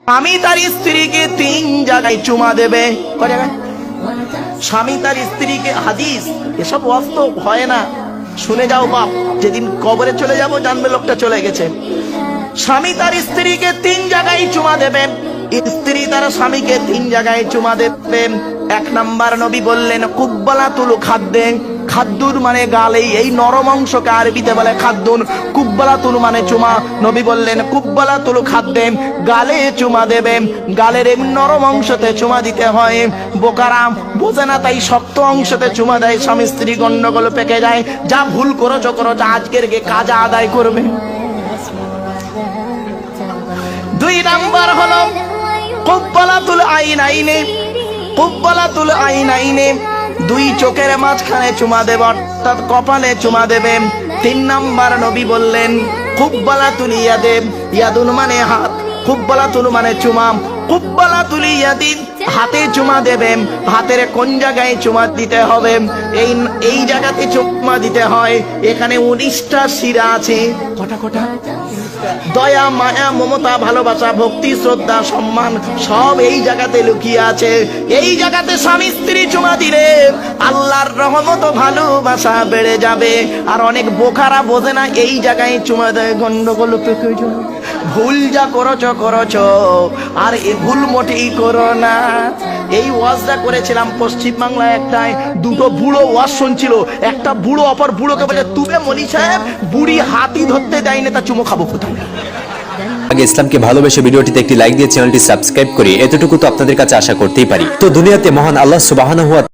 স্বামী তার স্ত্রীকে 3 জায়গায় চুমা দেবে। কয় জায়গায়? স্বামী তার স্ত্রীকে, হাদিস, এসব বাস্তব হয় না, শুনে যাও বাপ, যেদিন কবরে চলে যাব জানবে লোকটা চলে গেছে। স্বামী তার স্ত্রীকে 3 জায়গায় চুমা দেবে, স্ত্রী তার স্বামীকে 3 জায়গায় চুমা দেবে। 1 নাম্বার নবী বললেন কুব্বালাতুল খাদ্দে, খাদ্দুর মানে গালে, এই নরম অংশকে আরবিতে বলে খাদ্দুন, কুব্বালাতুল মানে চুমা। নবী বললেন কুব্বালাতুল খাদ্দে, গালে চুমা দেবে, গালের এই নরম অংশতে চুমা দিতে হয়। বোকারা বোঝে না তাই শক্ত অংশতে চুমা দেয়, স্বামী স্ত্রী গন্ডগোল পেকে যায়। যা ভুল করেছো করেছো, আজকের গে কাজা আদায় করবে। 2 নাম্বার হলো কুব্বালাতুল আইনাইনে, কুব্বালাতুল আইনাইনে 2 চোখের মাঝখানে চুমা দেবে, অর্থাৎ কপালে চুমা দেবে। 3 নাম্বার নবী বললেন কুব্বালাতুল ইয়াদে, ইয়াদুন মানে হাত, কুব্বালাতুল মানে চুমা, কুব্বালাতুল ইয়াদি হাতে চুমা দেবে। হাতের কোন জায়গায় চুমা দিতে হবে? এই জায়গাতে চুমা দিতে হয়। এখানে 19টা শিরা আছে। কটা? দয়া, মায়া, মমতা, ভালোবাসা, ভক্তি, শ্রদ্ধা, সম্মান সব এই জায়গাতে লুকিয়ে আছে। এই জায়গাতে স্বামী স্ত্রী চুমা দিলে আল্লাহর রহমত ও ভালোবাসা বেড়ে যাবে। আর অনেক বোকারা বোঝে না, এই জায়গায় চুমা দেয়, গন্ডগোল পেকে যায়। ভুল যা করেছো আর এ ভুল মোটেই করো না। এই ওয়াজটা করেছিলাম পশ্চিম বাংলায়, একটাই 2টো বুড়ো ওয়াজ শুনছিল। একটা বুড়ো অপর বুড়োকে বলে, তুমি মনি সাহেব বুড়ি হাতি ধরতে দেয়নি, তা চুমো খাবো কোথায়? আগে ইসলামকে ভালোবেসে ভিডিওটিতে একটি লাইক দিয়ে চ্যানেলটি সাবস্ক্রাইব করি, এতটুকু তো আপনাদের কাছে আশা করতেই পারি। তো দুনিয়াতে মহান আল্লাহ সুবহানাহু ওয়া